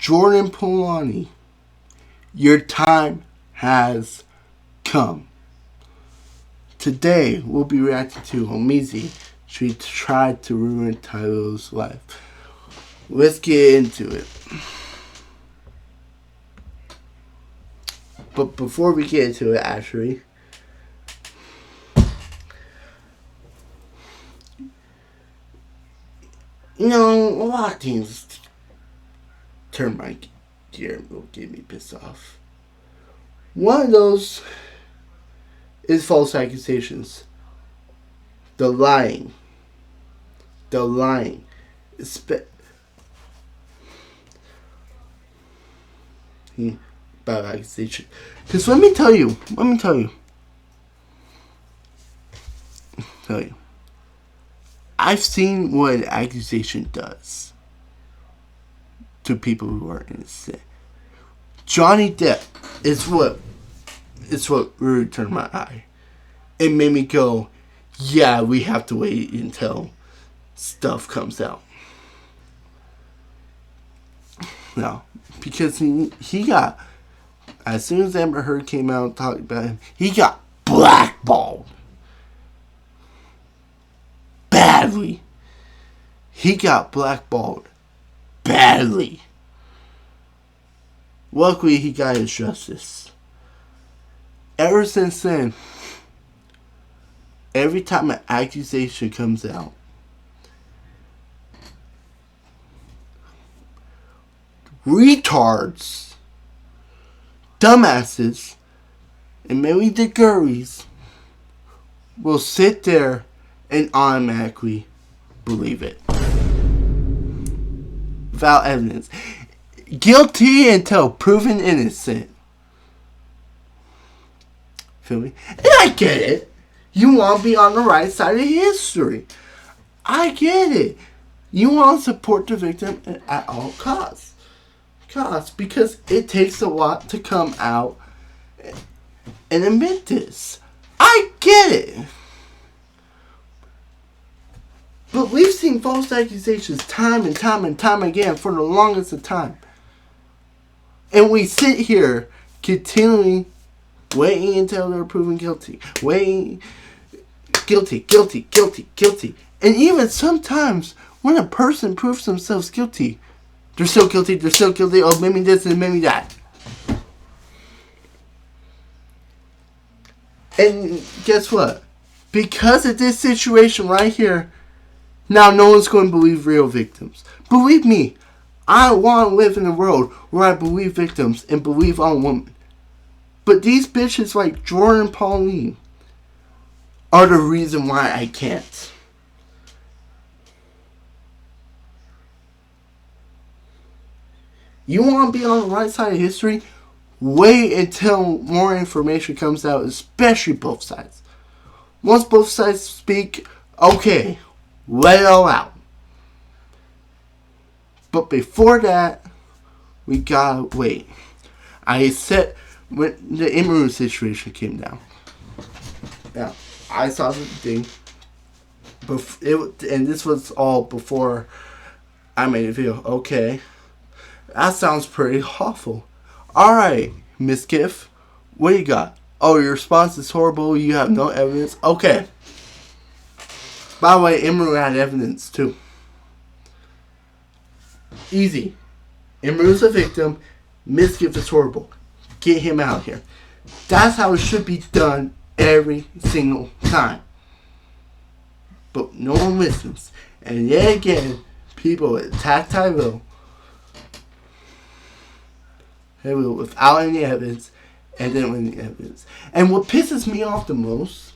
Jorden Pauline, your time has come. Today, we'll be reacting to Omizi. She tried to ruin Tyler's life. Let's get into it. But before we get into it, actually, a lot of things turn my gear and will get me pissed off. One of those is false accusations. The lying. About accusation. Because let me tell you. I've seen what an accusation does to people who are innocent. Johnny Depp is what really turned my eye. It made me go, yeah, we have to wait until stuff comes out. No, because he got, as soon as Amber Heard came out and talked about him, he got blackballed. Badly. He got blackballed. Badly. Luckily, he got his justice. Ever since then, every time an accusation comes out, retards, dumbasses, and maybe the girlies will sit there and automatically believe it. Without evidence. Guilty until proven innocent. Feel me? And I get it. You want to be on the right side of history. I get it. You want to support the victim at all costs. Because it takes a lot to come out and admit this. I get it. But we've seen false accusations time and time again for the longest of time. And we sit here continually waiting until they're proven guilty. Waiting. Guilty. And even sometimes when a person proves themselves guilty, they're still guilty. Oh, maybe this and maybe that. And guess what? Because of this situation right here, now no one's going to believe real victims. Believe me, I want to live in a world where I believe victims and believe on women. But these bitches like Jorden and Pauline are the reason why I can't. You want to be on the right side of history? Wait until more information comes out, especially both sides. Once both sides speak, okay, let it all out. But before that, we gotta wait. I said when the Imru situation came down. Now, I saw the thing, and this was all before I made a video. Okay, that sounds pretty awful. Alright, Miss Giff, what do you got? Oh, your response is horrible, you have no evidence. Okay. By the way, Imru had evidence too. Easy. Imru's a victim. Miss Giff is horrible. Get him out here. That's how it should be done every single time. But no one listens. And yet again, people attack Tyrell without any evidence, and then with the evidence. And what pisses me off the most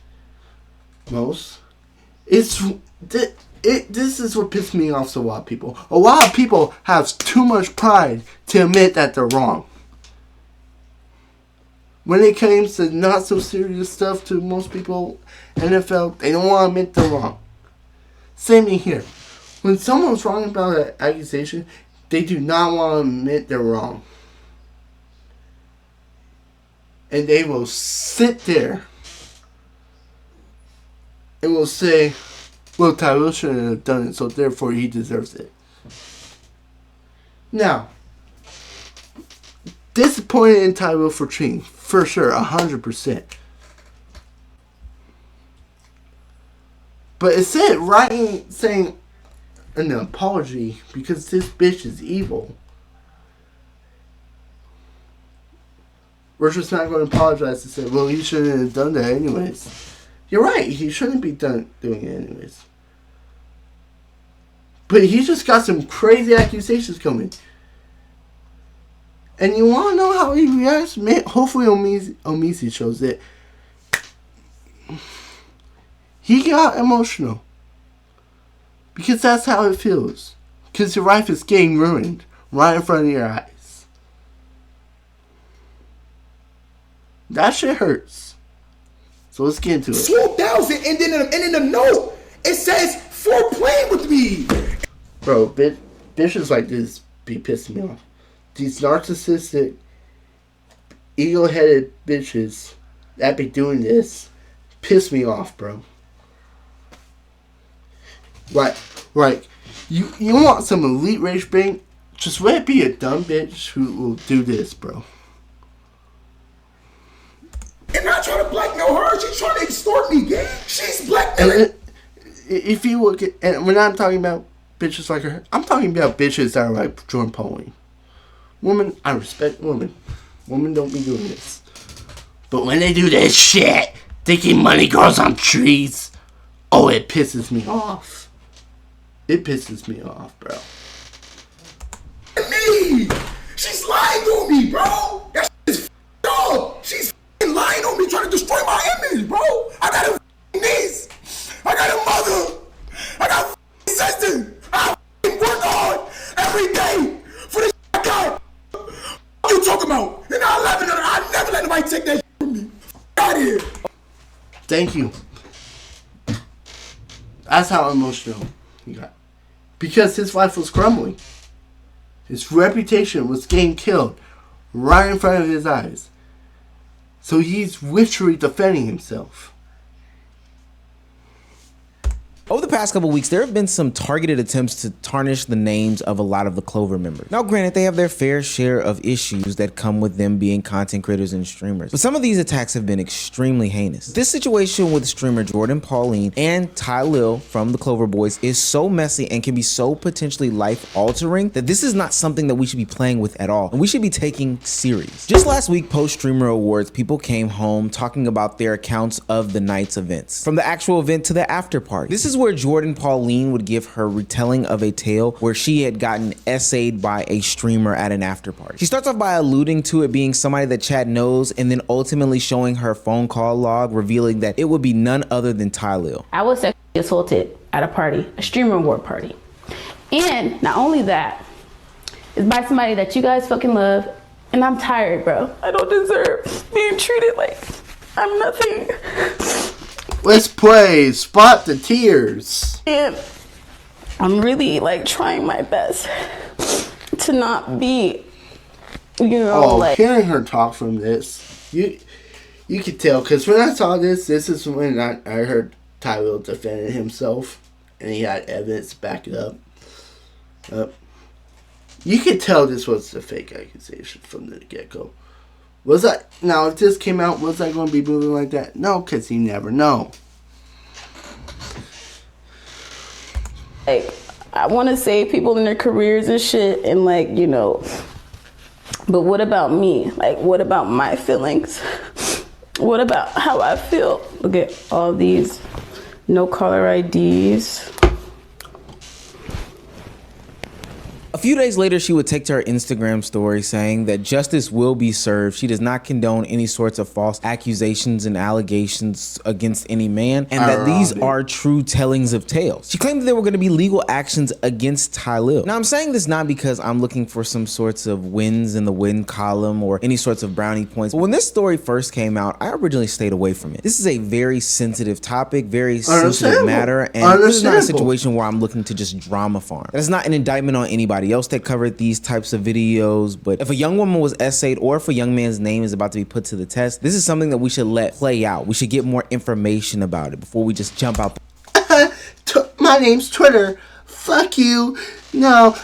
is this is what pisses me off to a lot of people. A lot of people have too much pride to admit that they're wrong. When it comes to not so serious stuff to most people, NFL, they don't want to admit they're wrong. Same thing here. When someone's wrong about an accusation, they do not want to admit they're wrong. And they will sit there and will say, well, Tyrell shouldn't have done it, so therefore he deserves it. Now, disappointed in Tyrell for cheating. For sure, 100%. But instead of writing, saying an apology because this bitch is evil, we're just not going to apologize and say, well, he shouldn't have done that anyways. You're right, he shouldn't be doing it anyways. But he just got some crazy accusations coming. And you want to know how he reacts? Man, hopefully Omisi shows it. He got emotional. Because that's how it feels. Because your life is getting ruined right in front of your eyes. That shit hurts. So let's get into it. 4,000 and then in the note it says for playing with me. Bro, bitches like this be pissing me off. These narcissistic, ego-headed bitches that be doing this piss me off, bro. Like, you want some elite rage bait? Just let it be a dumb bitch who will do this, bro. And not trying to blackmail her, she's trying to extort me, gang. She's blackmailing. If you look at, and when I'm talking about bitches like her, I'm talking about bitches that are like Jorden Pauline. Women, I respect women. Women don't be doing this. But when they do this shit, thinking money grows on trees, oh, it pisses me off. It pisses me off, bro. Me! She's lying on me, bro! That shit is up! She's lying on me, trying to destroy my image, bro! I got a niece! I got a mother! I got a sister! I work hard every day for the shit I got! What you talking about? And I never let nobody take that shit from me. Out of here! Thank you. That's how emotional he got. Because his life was crumbling. His reputation was getting killed right in front of his eyes. So he's literally defending himself. Over the past couple weeks, there have been some targeted attempts to tarnish the names of a lot of the Clover members. Now, granted, they have their fair share of issues that come with them being content creators and streamers, but some of these attacks have been extremely heinous. This situation with streamer Jorden Pauline and Ty Lil from the Clover Boys is so messy and can be so potentially life-altering that this is not something that we should be playing with at all, and we should be taking serious. Just last week, post-Streamer Awards, people came home talking about their accounts of the night's events, from the actual event to the after party. This is where Jorden Pauline would give her retelling of a tale where she had gotten essayed by a streamer at an after party. She starts off by alluding to it being somebody that Chad knows, and then ultimately showing her phone call log, revealing that it would be none other than Ty Lil. I was sexually assaulted at a party, a streamer award party. And not only that, it's by somebody that you guys fucking love, and I'm tired, bro. I don't deserve being treated like I'm nothing. Let's play Spot the Tears. And I'm really like trying my best to not be, hearing her talk from this, you could tell, because when I saw this is when I heard Tyrell defending himself, and he had evidence to back it up. You could tell this was a fake accusation from the get-go. Was that, now if this came out, was I going to be moving like that? No, because you never know. Like, I want to save people in their careers and shit, and but what about me? Like, what about my feelings? What about how I feel? Look at all these no caller IDs. A few days later, she would take to her Instagram story saying that justice will be served. She does not condone any sorts of false accusations and allegations against any man, and that these are true tellings of tales. She claimed that there were going to be legal actions against Ty Lil. Now, I'm saying this not because I'm looking for some sorts of wins in the win column or any sorts of brownie points, but when this story first came out, I originally stayed away from it. This is a very sensitive topic, very sensitive matter, and this is not a situation where I'm looking to just drama farm. That's not an indictment on anybody else that covered these types of videos, but if a young woman was essayed or if a young man's name is about to be put to the test, this is something that we should let play out. We should get more information about it before we just jump out. My name's Twitter. Fuck you. No.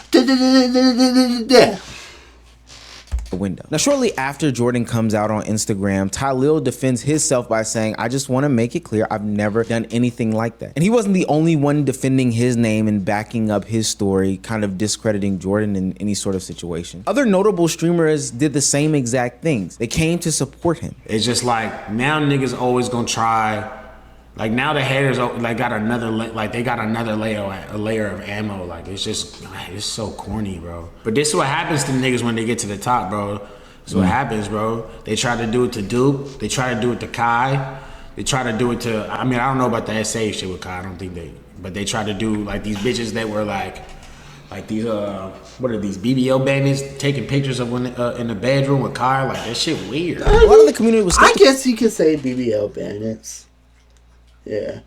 the window. Now, shortly after Jorden comes out on Instagram, Tylil defends himself by saying, I just want to make it clear I've never done anything like that. And he wasn't the only one defending his name and backing up his story, kind of discrediting Jorden in any sort of situation. Other notable streamers did the same exact things. They came to support him. It's just like, now niggas always gonna try. Like, now the haters like got another layer of ammo. Like, it's just, it's so corny, bro. But this is what happens to niggas when they get to the top, bro. This is what happens, bro. They try to do it to Duke. They try to do it to Kai. They try to do it to, I mean, I don't know about the SA shit with Kai. I don't think but they try to do like these bitches that were like these, what are these, BBL bandits taking pictures of when in the bedroom with Kai. Like, that shit weird. A lot of the community was I guess you could say BBL bandits. Yeah.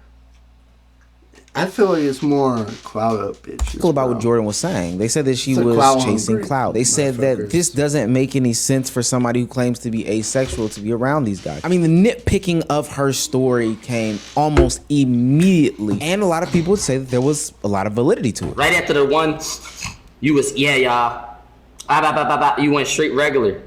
I feel like it's more clout up bitches. About what Jorden was saying. They said that she was chasing clout. They said that this doesn't make any sense for somebody who claims to be asexual to be around these guys. I mean, the nitpicking of her story came almost immediately. And a lot of people would say that there was a lot of validity to it. Right after the one, you was, yeah, y'all. You went straight regular.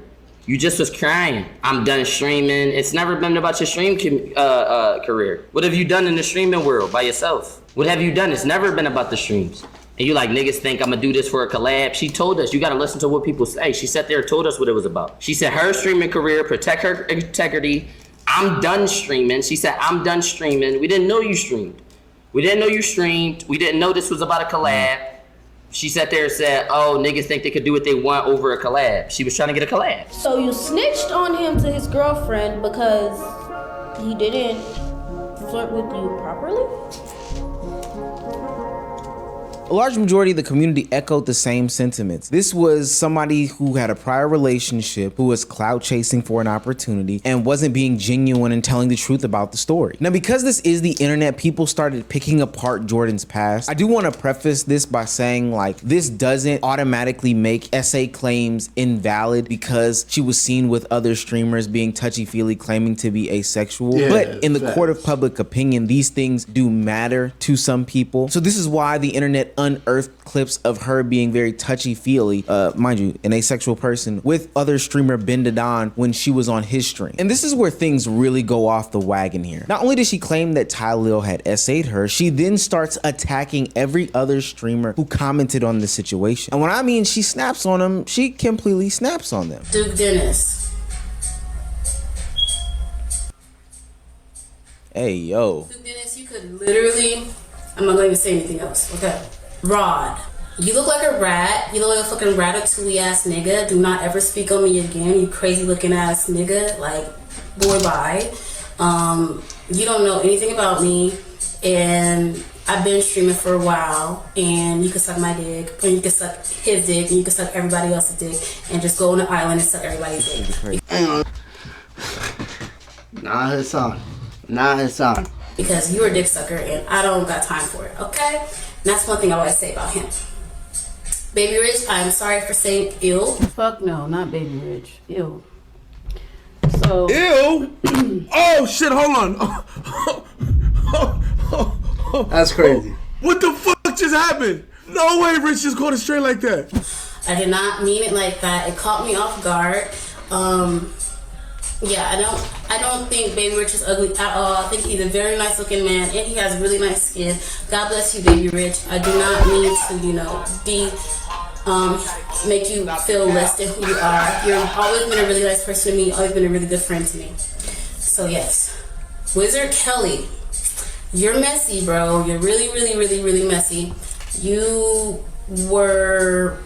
You just was crying. I'm done streaming. It's never been about your stream career. What have you done in the streaming world by yourself? What have you done? It's never been about the streams. And you like, niggas think I'm gonna do this for a collab. She told us, you gotta listen to what people say. She sat there and told us what it was about. She said her streaming career, protect her integrity. I'm done streaming. She said, I'm done streaming. We didn't know you streamed. We didn't know you streamed. We didn't know this was about a collab. She sat there and said, oh, niggas think they could do what they want over a collab. She was trying to get a collab. So you snitched on him to his girlfriend because he didn't flirt with you properly? A large majority of the community echoed the same sentiments. This was somebody who had a prior relationship, who was clout chasing for an opportunity and wasn't being genuine and telling the truth about the story. Now, because this is the internet, people started picking apart Jorden's past. I do want to preface this by saying, like, this doesn't automatically make SA claims invalid because she was seen with other streamers being touchy-feely claiming to be asexual. Yeah, but in the court of public opinion, these things do matter to some people. So this is why the internet unearthed clips of her being very touchy-feely, mind you, an asexual person, with other streamer Ben Dadon when she was on his stream. And this is where things really go off the wagon here. Not only did she claim that Tylil had SA'd her, she then starts attacking every other streamer who commented on the situation. And when I mean she snaps on them, she completely snaps on them. Duke Dennis. Hey, yo. Duke Dennis, you could literally, I'm not going to say anything else, okay? Rod, you look like a rat. You look like a fucking ratatouille ass nigga. Do not ever speak on me again, you crazy looking ass nigga. Like, boy, bye. You don't know anything about me, and I've been streaming for a while, and you can suck my dick, and you can suck his dick, and you can suck everybody else's dick, and just go on the island and suck everybody's dick. Hang on. Nah, Hassan. Nah, Hassan. Because you're a dick sucker, and I don't got time for it, okay? And that's one thing I always say about him. Baby Rich, I'm sorry for saying ill. Fuck no, not Baby Rich. Ew. So. Ew! Oh shit! Hold on. That's crazy. What the fuck just happened? No way, Rich just caught it straight like that. I did not mean it like that. It caught me off guard. Yeah, I don't think Baby Rich is ugly at all. I think he's a very nice looking man, and he has really nice skin. God bless you, Baby Rich. I do not mean to, you know, make you feel less than who you are. You've always been a really nice person to me. Always been a really good friend to me. So yes, Wizard Kelly, you're messy, bro. You're really, really, really, really messy. You were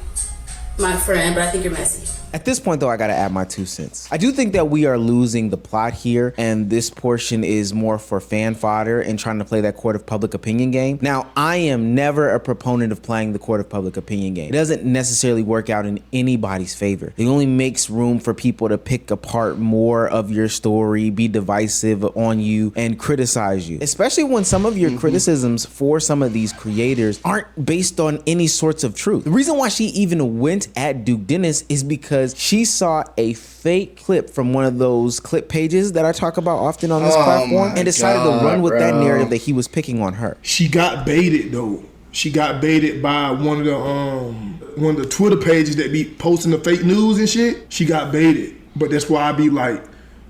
my friend, but I think you're messy. At this point, though, I gotta add my 2 cents. I do think that we are losing the plot here, and this portion is more for fan fodder and trying to play that court of public opinion game. Now, I am never a proponent of playing the court of public opinion game. It doesn't necessarily work out in anybody's favor. It only makes room for people to pick apart more of your story, be divisive on you, and criticize you. Especially when some of your criticisms for some of these creators aren't based on any sorts of truth. The reason why she even went at Duke Dennis is because she saw a fake clip from one of those clip pages that I talk about often on this platform and decided to run with that narrative that he was picking on her. She got baited though. she got baited by one of the Twitter pages that be posting the fake news and shit. She got baited. But that's why I be like,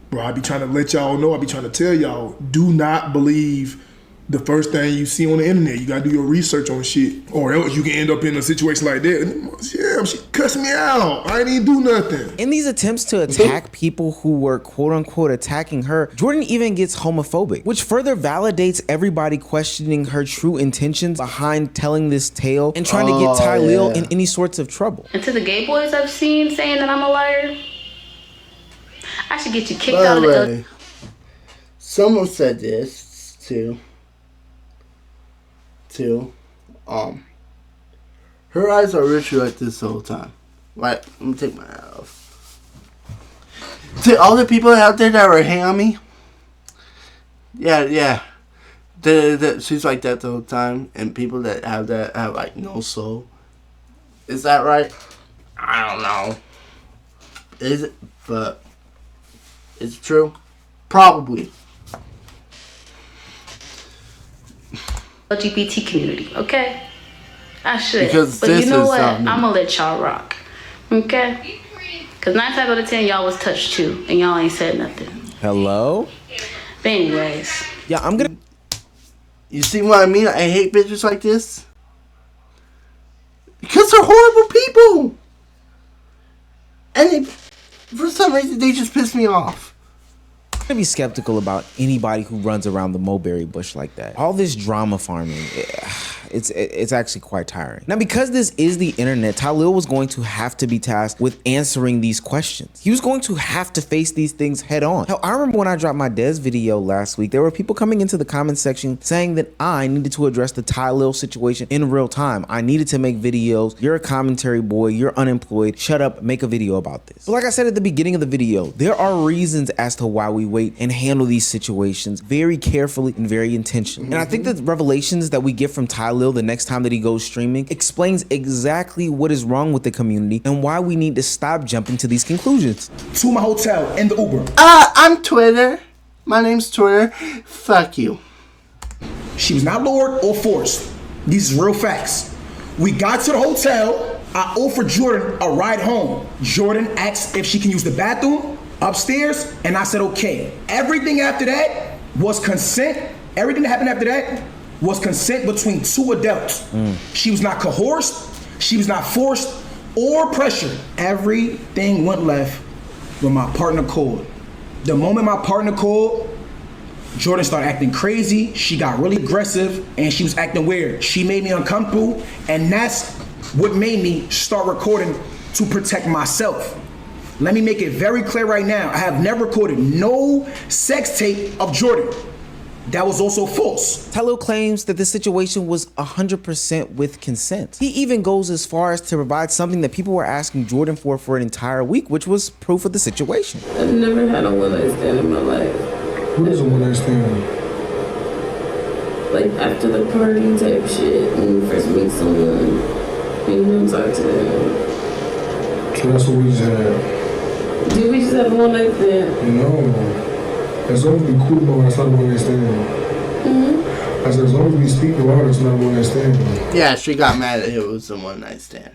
bro, I be trying to let y'all know, I be trying to tell y'all, do not believe the first thing you see on the internet. You gotta do your research on shit, or else you can end up in a situation like that. Yeah, she cussing me out. I ain't even do nothing. In these attempts to attack people who were quote unquote attacking her, Jorden even gets homophobic, which further validates everybody questioning her true intentions behind telling this tale and trying to get Tylil in any sorts of trouble. And to the gay boys I've seen saying that I'm a liar, I should get you kicked out of the... Someone said this too. Her eyes are ritual like this the whole time. Right, let me take my hat off. To all the people out there that were hating on me, yeah. She's like that the whole time, and people that have like no soul. Is that right? I don't know. Is it? But it's true. Probably. LGBT community, okay? I should. Because but you know what? I'm gonna let y'all rock. Okay? Because 9 times out of 10, y'all was touched too, and y'all ain't said nothing. Hello? But anyways. Yeah, I'm gonna... You see what I mean? I hate bitches like this. Because they're horrible people. And for some reason, they just piss me off. I'm gonna be skeptical about anybody who runs around the mulberry bush like that. All this drama farming, it's actually quite tiring. Now, because this is the internet, Tylil was going to have to be tasked with answering these questions. He was going to have to face these things head on. Hell, I remember when I dropped my Dez video last week, there were people coming into the comment section saying that I needed to address the Tylil situation in real time. I needed to make videos. You're a commentary boy. You're unemployed. Shut up. Make a video about this. But like I said at the beginning of the video, there are reasons as to why we wait and handle these situations very carefully and very intentionally. And I think that the revelations that we get from Tylil the next time that he goes streaming explains exactly what is wrong with the community and why we need to stop jumping to these conclusions. To my hotel in the Uber. I'm Twitter. My name's Twitter. Fuck you. She was not lured or forced. These is real facts. We got to the hotel. I offered Jorden a ride home. Jorden asked if she can use the bathroom upstairs, and I said okay. Everything after that was consent. Everything that happened after that was consent between two adults. She was not coerced, she was not forced or pressured. Everything went left when my partner called. The moment my partner called, Jorden started acting crazy, she got really aggressive, and she was acting weird. She made me uncomfortable, and that's what made me start recording to protect myself. Let me make it very clear right now. I have never recorded no sex tape of Jorden. That was also false. Tylil claims that this situation was 100% with consent. He even goes as far as to provide something that people were asking Jorden for an entire week, which was proof of the situation. I've never had a one-night stand in my life. What is a one-night stand? Like after the party type shit, when you first meet someone, and you don't talk to them. So that's what we just had. Did we just have a one-night stand? No. As long as we cool about it's not a one-night stand. I said as long as we speak about it, it's not a one-night stand. Yeah, she got mad that it was a one-night stand.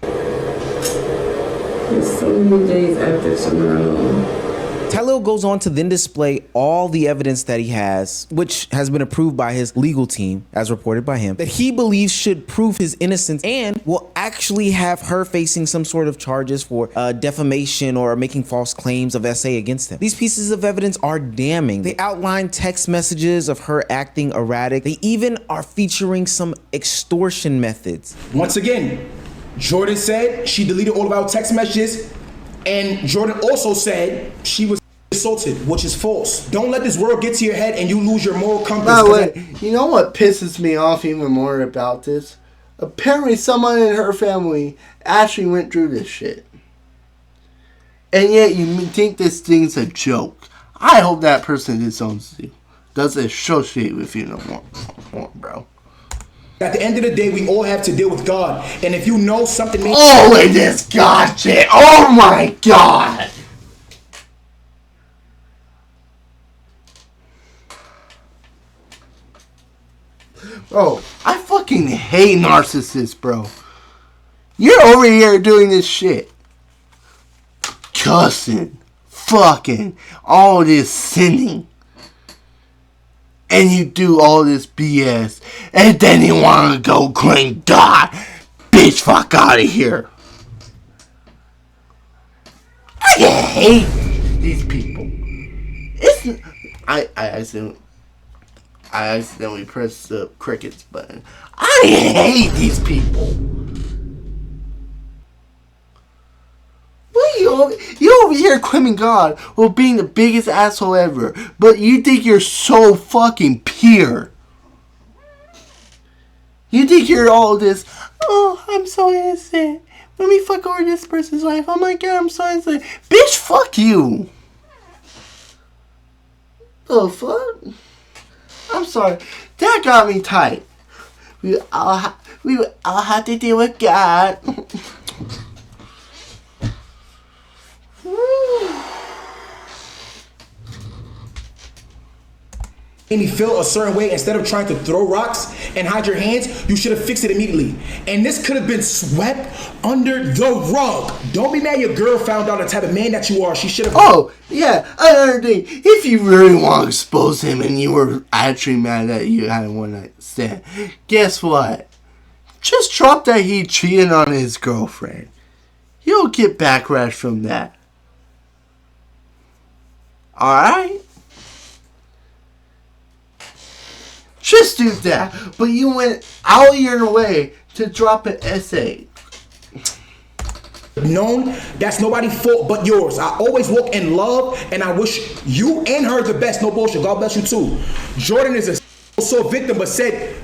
It's so many days after tomorrow. Tylil goes on to then display all the evidence that he has, which has been approved by his legal team, as reported by him, that he believes should prove his innocence and will actually have her facing some sort of charges for defamation or making false claims of SA against him. These pieces of evidence are damning. They outline text messages of her acting erratic. They even are featuring some extortion methods. Once again, Jorden said she deleted all of our text messages, and Jorden also said she was assaulted, which is false. Don't let this world get to your head and you lose your moral compass. By the way, you know what pisses me off even more about this? Apparently someone in her family actually went through this shit. And yet you think this thing's a joke. I hope that person disowns you. Doesn't associate with you no more, bro. At the end of the day, we all have to deal with God. And if you know something makes with this God shit. Oh my God. Bro, I fucking hate narcissists, bro. You're over here doing this shit. Cussing. Fucking. All this sinning. And you do all this BS. And then you want to go claim God. Bitch, fuck out of here. I hate these people. I accidentally pressed the crickets button. I hate these people. What you over here claiming God while being the biggest asshole ever, but you think you're so fucking pure. You think you're all this, oh, I'm so innocent. Let me fuck over this person's life. Oh my god, I'm so innocent. Bitch, fuck you. The fuck? I'm sorry. That got me tight. We all have to deal with God. Made me feel a certain way. Instead of trying to throw rocks and hide your hands, you should have fixed it immediately. And this could have been swept under the rug. Don't be mad your girl found out the type of man that you are. She should have. Oh, yeah, another thing. If you really want to expose him and you were actually mad that you had a one night stand, guess what? Just drop that he cheated on his girlfriend. You'll get backlash from that. Alright? Just do that. But you went out of your way to drop an essay. Known that's nobody's fault but yours. I always walk in love and I wish you and her the best. No bullshit. God bless you too. Jorden is a so victim but said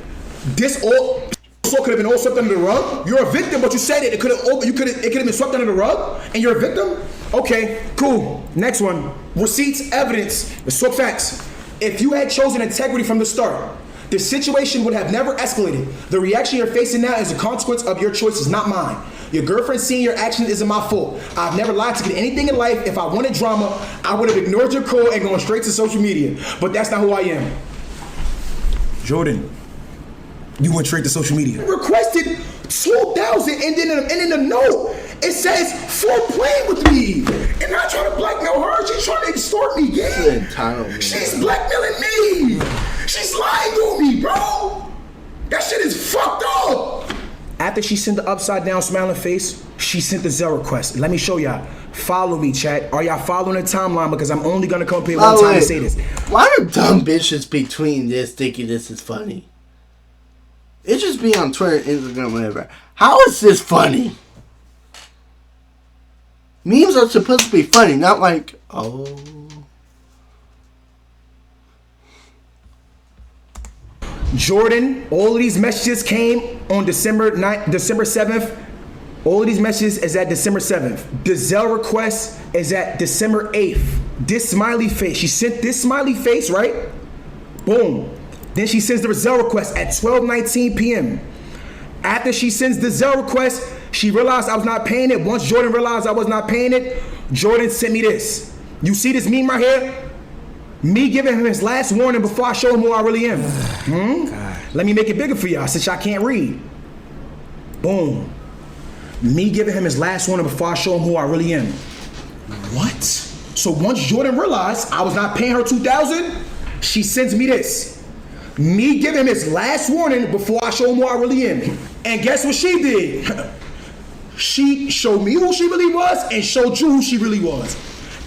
this all so could have been all swept under the rug. You're a victim but you said it could have been swept under the rug and you're a victim? Okay, cool. Next one. Receipts, evidence, swap facts. If you had chosen integrity from the start, the situation would have never escalated. The reaction you're facing now is a consequence of your choices, not mine. Your girlfriend seeing your actions isn't my fault. I've never lied to get anything in life. If I wanted drama, I would have ignored your call and gone straight to social media. But that's not who I am. Jorden, you went straight to social media. Requested 2,000 and then in the note, it says for playing with me. And not trying to blackmail her, she's trying to extort me, yeah. She's blackmailing me. She's lying to me, bro. That shit is fucked up. After she sent the upside down smiling face, she sent the Zelle request. Let me show y'all. Follow me, chat. Are y'all following the timeline? Because I'm only gonna come up here one time to say this. Why do dumb bitches between this thinking this is funny? It just be on Twitter, Instagram, whatever. How is this funny? Memes are supposed to be funny, not like, oh. Jorden, all of these messages came on December 7th. All of these messages is at December 7th. The Zelle request is at December 8th. This smiley face, she sent this smiley face, right? Boom. Then she sends the Zelle request at 12:19 p.m. After she sends the Zelle request, she realized I was not paying it. Once Jorden realized I was not paying it, Jorden sent me this. You see this meme right here? Me giving him his last warning before I show him who I really am. Let me make it bigger for y'all since y'all can't read. Boom. Me giving him his last warning before I show him who I really am. What? So once Jorden realized I was not paying her $2,000, she sends me this. Me giving him his last warning before I show him who I really am. And guess what she did? She showed me who she really was and showed you who she really was.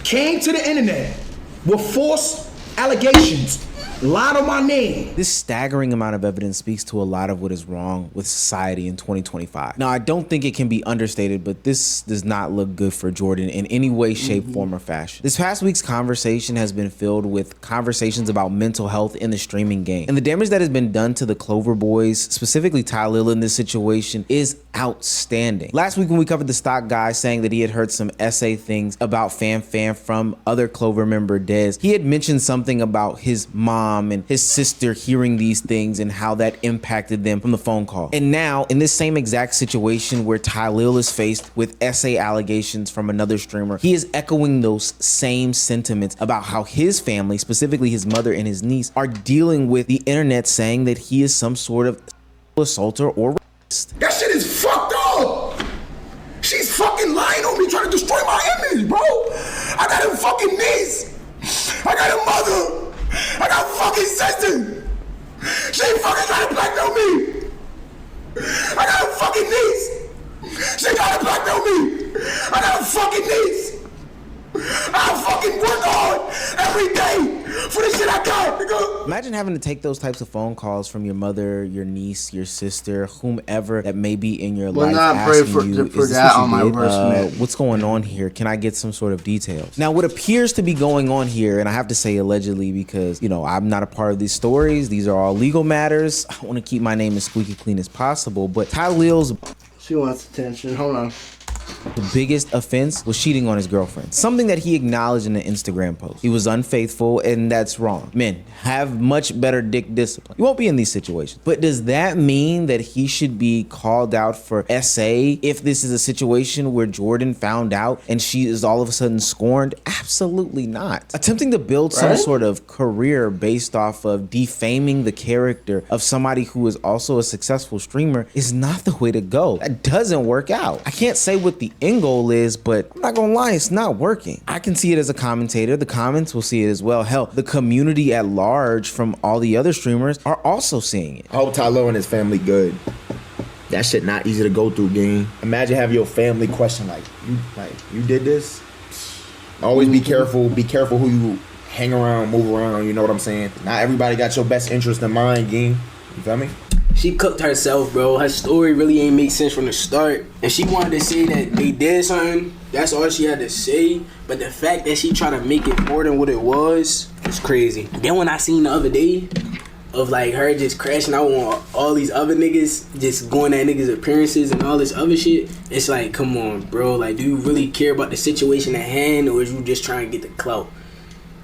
Came to the internet with false allegations, lied on my name. This staggering amount of evidence speaks to a lot of what is wrong with society in 2025. Now, I don't think it can be understated, but this does not look good for Jorden in any way, shape, form, or fashion. This past week's conversation has been filled with conversations about mental health in the streaming game. And the damage that has been done to the Clover boys, specifically Ty Lil in this situation, is outstanding. Last week when we covered the stock guy saying that he had heard some essay things about Fam from other Clover member Dez, he had mentioned something about his mom mom and his sister hearing these things and how that impacted them from the phone call. And now in this same exact situation where Tylil is faced with SA allegations from another streamer, he is echoing those same sentiments about how his family, specifically his mother and his niece, are dealing with the internet saying that he is some sort of assaulter or racist. That shit is fucked up. She's fucking lying on me, trying to destroy my image, bro. I got a fucking niece. I got a mother. I got a fucking sister. She fucking trying to blackmail me. I got a fucking niece. She trying to blackmail me. I got a fucking niece. I fucking work hard every day for the shit I got, nigga. Imagine having to take those types of phone calls from your mother, your niece, your sister, whomever that may be in your life, asking you, for that on my worst what's going on here? Can I get some sort of details? Now, what appears to be going on here, and I have to say allegedly because, you know, I'm not a part of these stories. These are all legal matters. I want to keep my name as squeaky clean as possible, but Tylil's... She wants attention. Hold on. The biggest offense was cheating on his girlfriend, something that he acknowledged in an Instagram post. He was unfaithful, and that's wrong. Men, have much better dick discipline. You won't be in these situations. But does that mean that he should be called out for SA if this is a situation where Jorden found out and she is all of a sudden scorned? Absolutely not. Attempting to build some sort of career based off of defaming the character of somebody who is also a successful streamer is not the way to go. That doesn't work out. I can't say what the end goal is, but I'm not gonna lie, it's not working. I can see it as a commentator. The comments will see it as well. Hell, the community at large from all the other streamers are also seeing it. I hope Tylil and his family good. That shit not easy to go through, gang. Imagine having your family question you did this? Always be careful who you hang around, move around, you know what I'm saying? Not everybody got your best interest in mind, gang. You feel me? She cooked herself, bro. Her story really ain't make sense from the start. And she wanted to say that they did something. That's all she had to say. But the fact that she tried to make it more than what it was crazy. Then when I seen the other day of like her just crashing out on all these other niggas, just going at niggas' appearances and all this other shit, it's like, come on, bro. Like, do you really care about the situation at hand, or is you just trying to get the clout?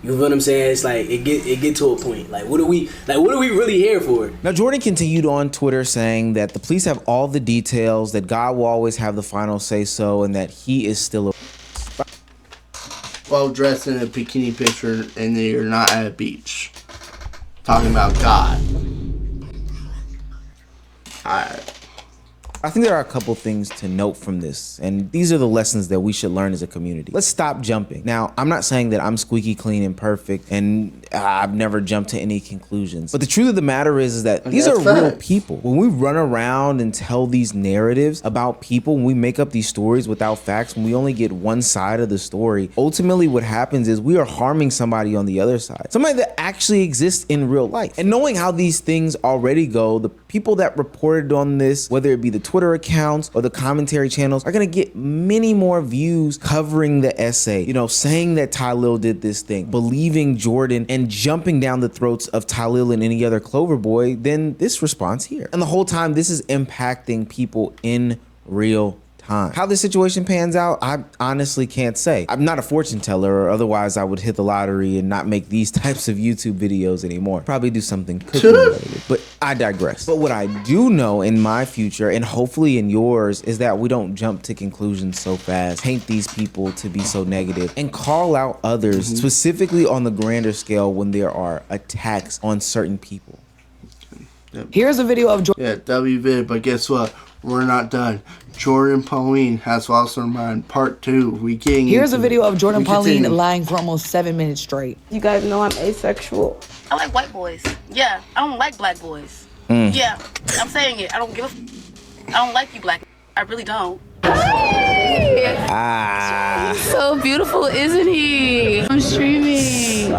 You know what I'm saying? It's like it get to a point. Like what are we really here for? Now Jorden continued on Twitter saying that the police have all the details, that God will always have the final say so, and that he is still a well dressed in a bikini picture and you're not at a beach. Talking about God. Alright. I think there are a couple things to note from this, and these are the lessons that we should learn as a community. Let's stop jumping. Now, I'm not saying that I'm squeaky clean and perfect, and I've never jumped to any conclusions. But the truth of the matter is that these are real people. When we run around and tell these narratives about people, when we make up these stories without facts, when we only get one side of the story, ultimately what happens is we are harming somebody on the other side. Somebody that actually exists in real life. And knowing how these things already go, the people that reported on this, whether it be the Twitter accounts or the commentary channels, are gonna get many more views covering the essay, you know, saying that Tylil did this thing, believing Jorden, and jumping down the throats of Tylil and any other Clover boy than this response here. And the whole time this is impacting people in real time. How this situation pans out, I honestly can't say. I'm not a fortune teller, or otherwise I would hit the lottery and not make these types of YouTube videos anymore. Probably do something cooking related, but I digress. But what I do know in my future, and hopefully in yours, is that we don't jump to conclusions so fast, paint these people to be so negative, and call out others, specifically on the grander scale when there are attacks on certain people. Here's a video of Jorden. Yeah, WVid, but guess what? We're not done. Jorden Pauline has lost her mind. Part 2. Here's a video of Jorden Pauline lying for almost 7 minutes straight. You guys know I'm asexual. I like white boys. Yeah, I don't like black boys. Yeah, I'm saying it. I don't give a I don't like you black. I really don't. He's so beautiful, isn't he? I'm streaming.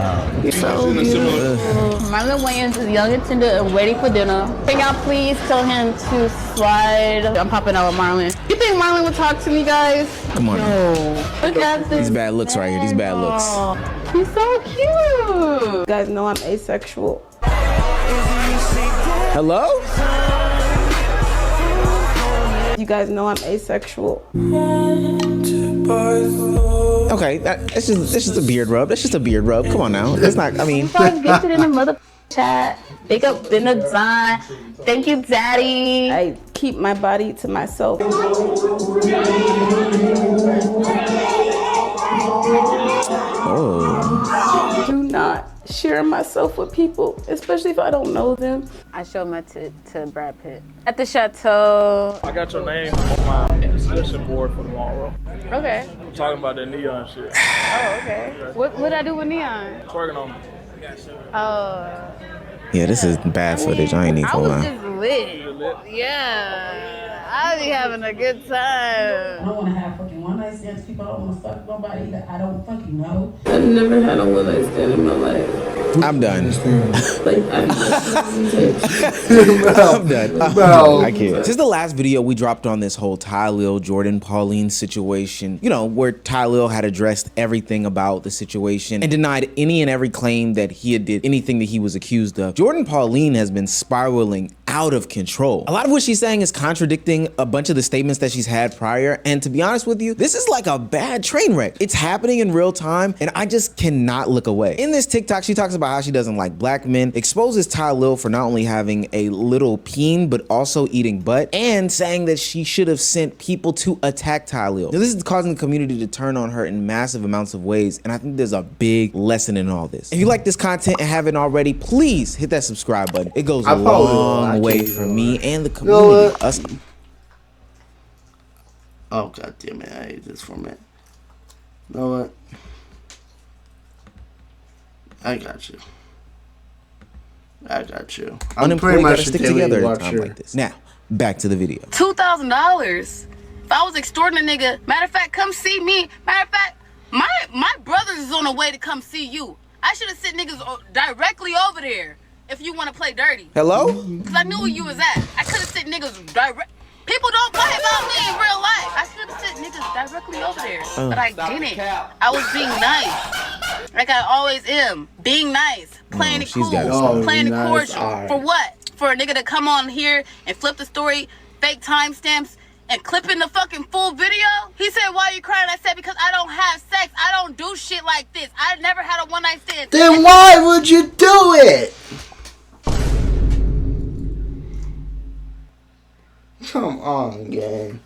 You're so beautiful. Marlon Wayans is young and tender and waiting for dinner. Can y'all please tell him to slide? I'm popping out with Marlon. You think Marlon would talk to me, guys? Come on. No. Look at this. These bad looks right here. These bad looks. He's so cute. You guys know I'm asexual. Hello? You guys know I'm asexual. Okay, that's just a beard rub. That's just a beard rub. Come on now. That's not. I mean. Gifted in the mother chat. Big up in the design. Thank you, Daddy. I keep my body to myself. Oh. Do not share myself with people, especially if I don't know them. I showed my tit to Brad Pitt at the chateau. I got your name on my exhibition board for tomorrow. Okay. I'm talking about that neon shit. Oh, okay. What I do with neon? Twerking on me. Oh. Yeah, this is bad footage. I ain't even gonna I was lie. just lit. Yeah. I be having a good time. I don't want to have fucking one night stands. People, I don't want to fuck nobody that I don't fucking know. I've never had a one night stand in my life. I'm done. Like, I'm done. Bro. I can't. This is the last video we dropped on this whole Tylil, Jorden, Pauline situation. You know, where Tylil had addressed everything about the situation and denied any and every claim that he had did anything that he was accused of. Jorden Pauline has been spiraling out of control. A lot of what she's saying is contradicting a bunch of the statements that she's had prior. And to be honest with you, this is like a bad train wreck. It's happening in real time and I just cannot look away. In this TikTok, she talks about how she doesn't like black men, exposes Tylil for not only having a little peen, but also eating butt, and saying that she should have sent people to attack Tylil. Now, this is causing the community to turn on her in massive amounts of ways. And I think there's a big lesson in all this. If you like this content and haven't already, please hit that subscribe button. It goes a long way for me and the community. Oh, god damn it. I hate this format. You know what? I got you. I'm pretty much stick together at a time like this. Now, back to the video. $2,000. If I was extorting a nigga, matter of fact, come see me. Matter of fact, my brothers is on the way to come see you. I should have sent niggas directly over there if you want to play dirty. Hello? Because I knew where you was at. I could have sent niggas direct. People don't play about me in real life. I should have sent niggas directly over there. But I didn't. I was being nice. Like I always am. Being nice. Playing it cool. Playing it cordial. For what? For a nigga to come on here and flip the story, fake timestamps, and clipping the fucking full video? He said, why are you crying? I said, because I don't have sex. I don't do shit like this. I never had a one night stand. Then why would you do it? Come on, gang.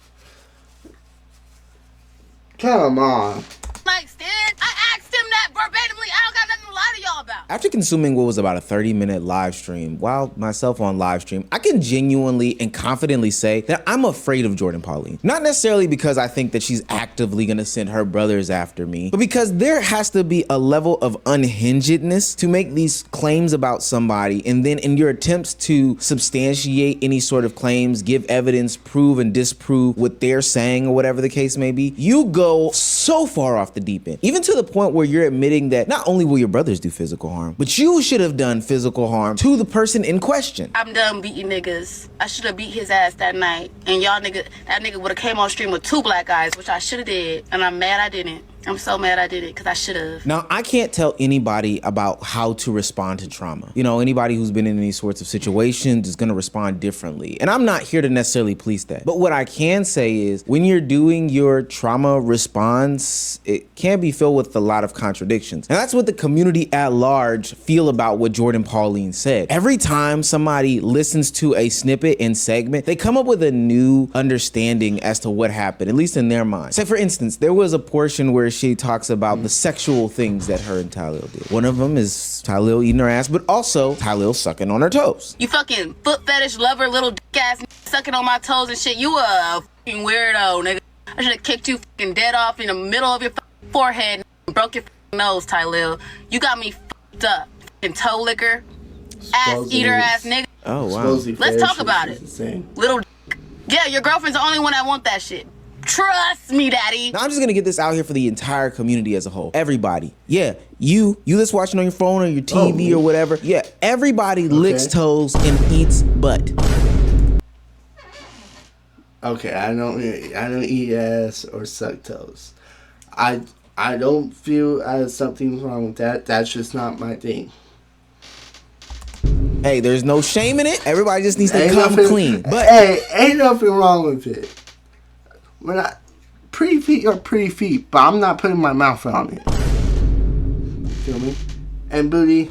Come on. Night stand? I asked him that verbatimly. I don't got nothing to lie to y'all about. After consuming what was about a 30-minute live stream, while myself on live stream, I can genuinely and confidently say that I'm afraid of Jorden Pauline. Not necessarily because I think that she's actively gonna send her brothers after me, but because there has to be a level of unhingedness to make these claims about somebody, and then in your attempts to substantiate any sort of claims, give evidence, prove and disprove what they're saying or whatever the case may be, you go so far off the deep end. Even to the point where you're admitting that not only will your brothers do physical harm, but you should have done physical harm to the person in question. I'm done beating niggas. I should have beat his ass that night. And y'all nigga, that nigga would have came on stream with 2 black eyes, which I should have did. And I'm mad I didn't. I'm so mad I did it because I should have. Now, I can't tell anybody about how to respond to trauma. You know, anybody who's been in these sorts of situations is going to respond differently. And I'm not here to necessarily police that. But what I can say is when you're doing your trauma response, it can be filled with a lot of contradictions. And that's what the community at large feel about what Jorden Pauline said. Every time somebody listens to a snippet and segment, they come up with a new understanding as to what happened, at least in their mind. Say, for instance, there was a portion where she talks about the sexual things that her and Tylil did. One of them is Tylil eating her ass, but also Tylil sucking on her toes. You fucking foot fetish lover, little dick ass sucking on my toes and shit. You a fucking weirdo, nigga. I should have kicked you fucking dead off in the middle of your forehead and broke your nose, Tylil. You got me fucked up. Fucking toe licker, ass eater ass nigga. Oh, wow. Let's talk about it. Little dick. Yeah, your girlfriend's the only one that want that shit. Trust me, daddy. Now I'm just gonna get this out here for the entire community as a whole. Everybody. Yeah, you that's watching on your phone or your TV or whatever. Yeah, everybody licks toes and eats butt. Okay, I don't eat ass or suck toes. I don't feel something's wrong with that. That's just not my thing. Hey, there's no shame in it. Everybody just needs to come clean. But hey, ain't nothing wrong with it. pretty feet are pretty feet, but I'm not putting my mouth on it. Feel me? And booty,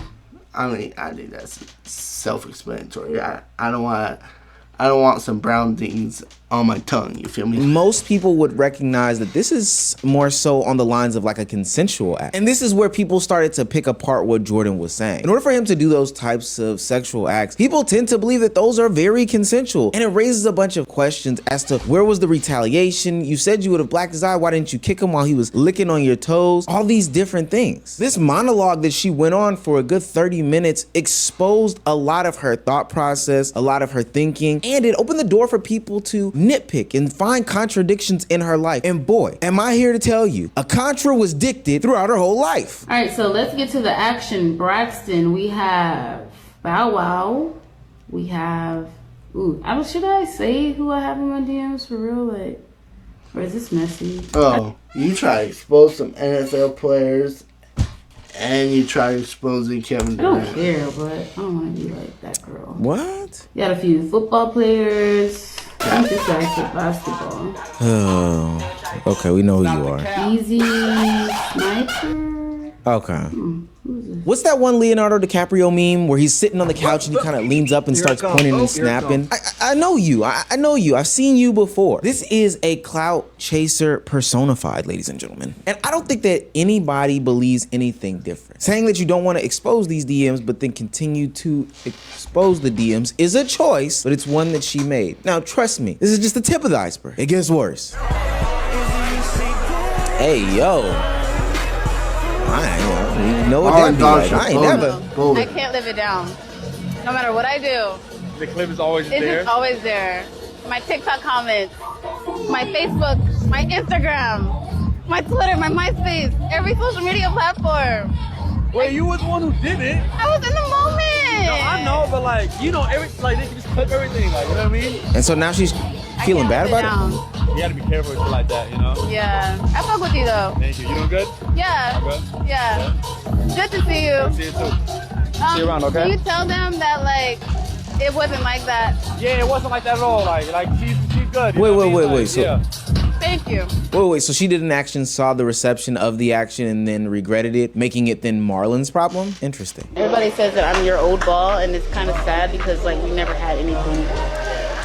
I mean, I think that's self-explanatory. I don't want some brown things on my tongue, you feel me? Most people would recognize that this is more so on the lines of like a consensual act. And this is where people started to pick apart what Jorden was saying. In order for him to do those types of sexual acts, people tend to believe that those are very consensual. And it raises a bunch of questions as to where was the retaliation? You said you would have blacked his eye. Why didn't you kick him while he was licking on your toes? All these different things. This monologue that she went on for a good 30 minutes exposed a lot of her thought process, a lot of her thinking, and it opened the door for people to nitpick and find contradictions in her life. And boy, am I here to tell you, a Contra was dicted throughout her whole life. All right, so let's get to the action. Braxton, we have Bow Wow. We have, should I say who I have in my DMs for real? Like, or is this messy? Oh, you try to expose some NFL players and you try exposing Kevin Durant. I don't care, but I don't want to be like that girl. What? You got a few football players. I think this guy's for basketball. Oh, okay, we know who you are. Easy Sniper. Okay. What's that one Leonardo DiCaprio meme where he's sitting on the couch and he kind of leans up and starts pointing and snapping? I know you. I know you. I've seen you before. This is a clout chaser personified, ladies and gentlemen. And I don't think that anybody believes anything different. Saying that you don't want to expose these DMs but then continue to expose the DMs is a choice, but it's one that she made. Now, trust me, this is just the tip of the iceberg. It gets worse. Hey, yo. I know what that be like. I ain't never. I can't live it down. No matter what I do. The clip is always there? It's always there. My TikTok comments, my Facebook, my Instagram, my Twitter, my MySpace, every social media platform. Well, you was the one who did it. I was in the moment. No, I know, but like, you know, they can just clip everything, like, you know what I mean? And so now she's feeling bad about it? You gotta be careful with shit like that, you know? Yeah. I fuck with you though. Thank you. You doing good? Yeah. Good? Yeah. Good to see you. See you too. See you around, okay? Can you tell them that like it wasn't like that? Yeah, it wasn't like that at all. Like she's good. Wait. So yeah. Thank you. Wait. So she did an action, saw the reception of the action, and then regretted it, making it then Marlon's problem? Interesting. Everybody says that I'm your old ball, and it's kind of sad because like we never had anything.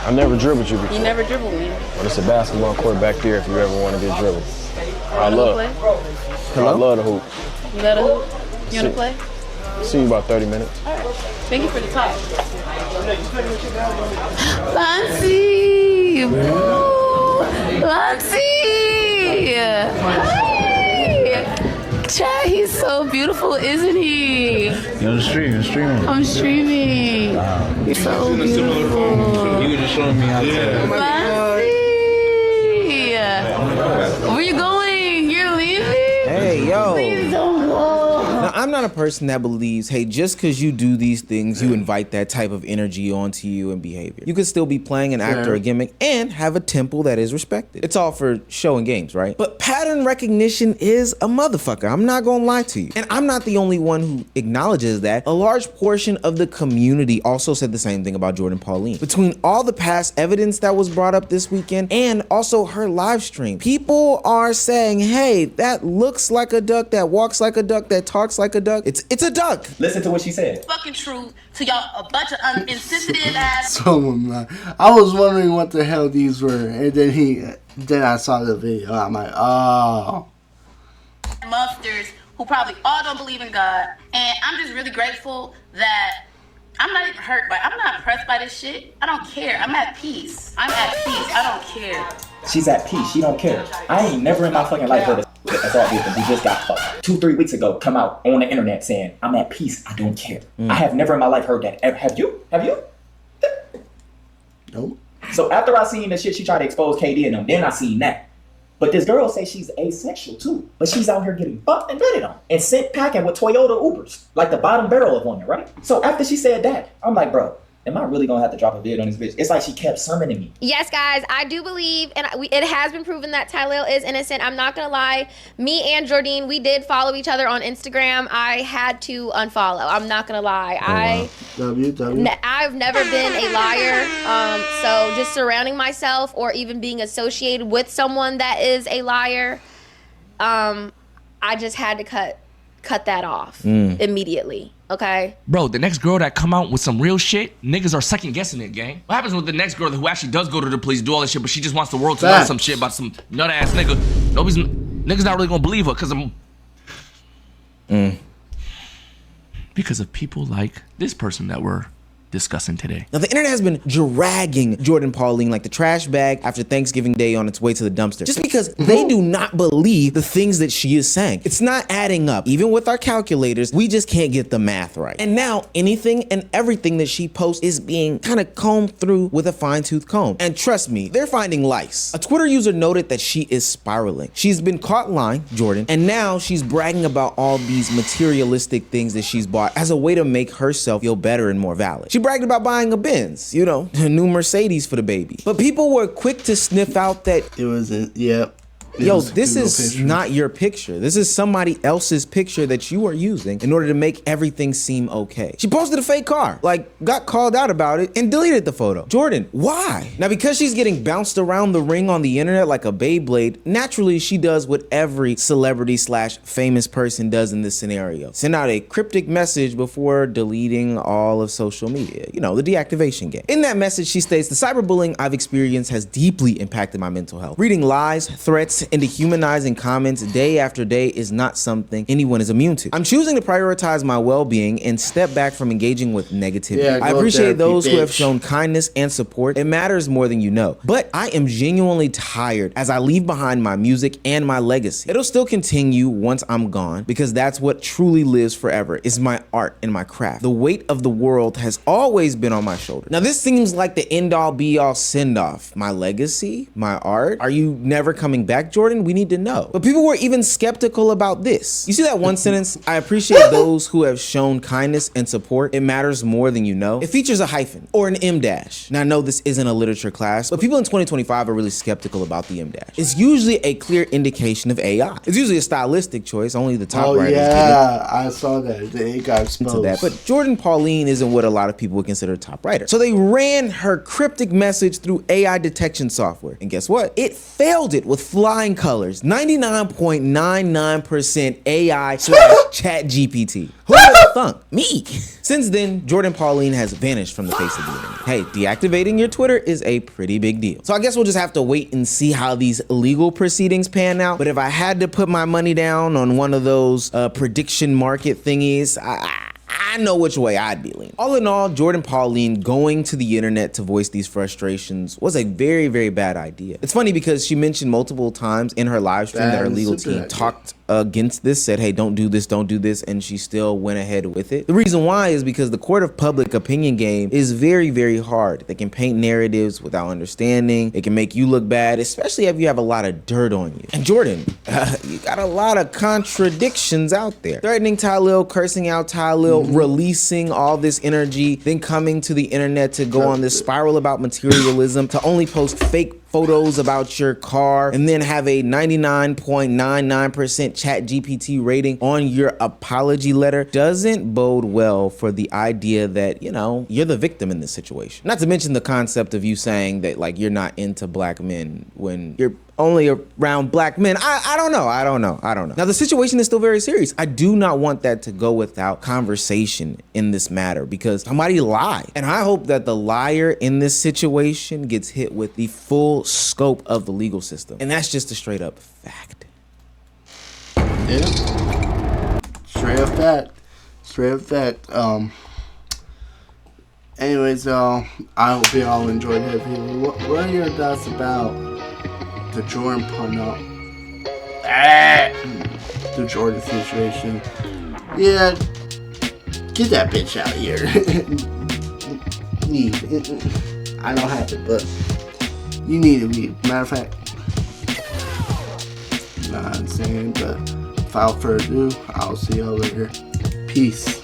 I never dribbled you before. You never dribbled me. But it's a basketball court back there if you ever want to get dribbled. I love the hoop. You love the hoop? You want to play? See you about 30 minutes. All right. Thank you for the talk. Lancy! Lancy! Hi! Chad, he's so beautiful, isn't he? You're on the stream. You're streaming. I'm streaming. Wow. You're so beautiful. You were just showing me how to. Lancy! Where you going? You're leaving? Hey, yo. Please don't go. Now, I'm not a person that believes, hey, just because you do these things, you invite that type of energy onto you and behavior. You could still be playing an act or a gimmick and have a temple that is respected. It's all for show and games, right? But pattern recognition is a motherfucker. I'm not gonna lie to you. And I'm not the only one who acknowledges that. A large portion of the community also said the same thing about Jorden Pauline. Between all the past evidence that was brought up this weekend and also her live stream, people are saying, hey, that looks like a duck, that walks like a duck, that talks like a duck. It's a duck. Listen to what she said. Fucking true to y'all, a bunch of insensitive ass. Someone, man. I was wondering what the hell these were, and then I saw the video. I'm like, oh. Monsters who probably all don't believe in God, and I'm just really grateful that I'm not even hurt by. I'm not impressed by this shit. I don't care. I'm at peace. I'm at peace. I don't care. She's at peace. She don't care. I ain't never in my fucking life heard that's all because we just got fucked. 2-3 weeks ago, come out on the internet saying, I'm at peace. I don't care. I have never in my life heard that. Have you? Have you? Nope. So after I seen the shit she tried to expose KD and them, then I seen that. But this girl say she's asexual too. But she's out here getting fucked and nutted on. And sent packing with Toyota Ubers. Like the bottom barrel of women, right? So after she said that, I'm like, bro, am I really gonna have to drop a vid on this bitch? It's like she kept summoning me. Yes, guys, I do believe, and it has been proven that Tylil is innocent. I'm not gonna lie. Me and Jordine, we did follow each other on Instagram. I had to unfollow. I'm not gonna lie. I've never been a liar. So just surrounding myself or even being associated with someone that is a liar, I just had to cut that off immediately. Okay. Bro, the next girl that come out with some real shit, niggas are second guessing it, gang. What happens with the next girl who actually does go to the police, do all this shit, but she just wants the world to know some shit about some nut ass nigga? Niggas not really gonna believe her because of people like this person that we're discussing today. Now, the internet has been dragging Jorden Pauline like the trash bag after Thanksgiving Day on its way to the dumpster, just because they do not believe the things that she is saying. It's not adding up. Even with our calculators, we just can't get the math right. And now anything and everything that she posts is being kind of combed through with a fine-tooth comb. And trust me, they're finding lice. A Twitter user noted that she is spiraling. She's been caught lying, Jorden, and now she's bragging about all these materialistic things that she's bought as a way to make herself feel better and more valid. She bragged about buying a Benz, you know, a new Mercedes for the baby. But people were quick to sniff out that it wasn't, yo, this is not your picture. This is somebody else's picture that you are using in order to make everything seem okay. She posted a fake car, like got called out about it and deleted the photo. Jorden, why? Now, because she's getting bounced around the ring on the internet like a Beyblade, naturally she does what every celebrity / famous person does in this scenario. Send out a cryptic message before deleting all of social media. You know, the deactivation game. In that message, she states, the cyberbullying I've experienced has deeply impacted my mental health. Reading lies, threats, and dehumanizing comments day after day is not something anyone is immune to. I'm choosing to prioritize my well-being and step back from engaging with negativity. I appreciate those who have shown kindness and support. It matters more than you know. But I am genuinely tired as I leave behind my music and my legacy. It'll still continue once I'm gone because that's what truly lives forever, is my art and my craft. The weight of the world has always been on my shoulders. Now this seems like the end-all be-all send-off. My legacy? My art? Are you never coming back, Jorden? We need to know. But people were even skeptical about this. You see that one sentence? I appreciate those who have shown kindness and support. It matters more than you know. It features a hyphen or an M dash. Now I know this isn't a literature class, but people in 2025 are really skeptical about the M dash. It's usually a clear indication of AI. It's usually a stylistic choice. Only the top writers get it. I saw that. It got exposed. That. But Jorden Pauline isn't what a lot of people would consider a top writer. So they ran her cryptic message through AI detection software. And guess what? It failed it with flying colors. 99.99% AI / chat GPT. Who would have thunk? Me. Since then, Jorden Pauline has vanished from the face of the internet. Hey, deactivating your Twitter is a pretty big deal. So I guess we'll just have to wait and see how these legal proceedings pan out. But if I had to put my money down on one of those prediction market thingies, I know which way I'd be leaning. All in all, Jorden Pauline going to the internet to voice these frustrations was a very, very bad idea. It's funny because she mentioned multiple times in her live stream that her legal team talked against this, said, hey, don't do this, and she still went ahead with it. The reason why is because the court of public opinion game is very, very hard. They can paint narratives without understanding. It can make you look bad, especially if you have a lot of dirt on you. And Jorden, you got a lot of contradictions out there. Threatening Tylil, cursing out Tylil, releasing all this energy, then coming to the internet to go on this spiral about materialism, to only post fake photos about your car, and then have a 99.99% chat GPT rating on your apology letter doesn't bode well for the idea that, you know, you're the victim in this situation. Not to mention the concept of you saying that, like, you're not into black men when you're only around black men. I don't know. Now the situation is still very serious. I do not want that to go without conversation in this matter because somebody lied. And I hope that the liar in this situation gets hit with the full scope of the legal system. And that's just a straight up fact. Yeah. Straight up fact. Anyways, I hope you all enjoyed that video. What are your thoughts about the Jorden the Jorden situation? Yeah, get that bitch out of here. I don't have it, but you need to leave. Matter of fact, not saying, but without further ado, I'll see y'all later. Peace.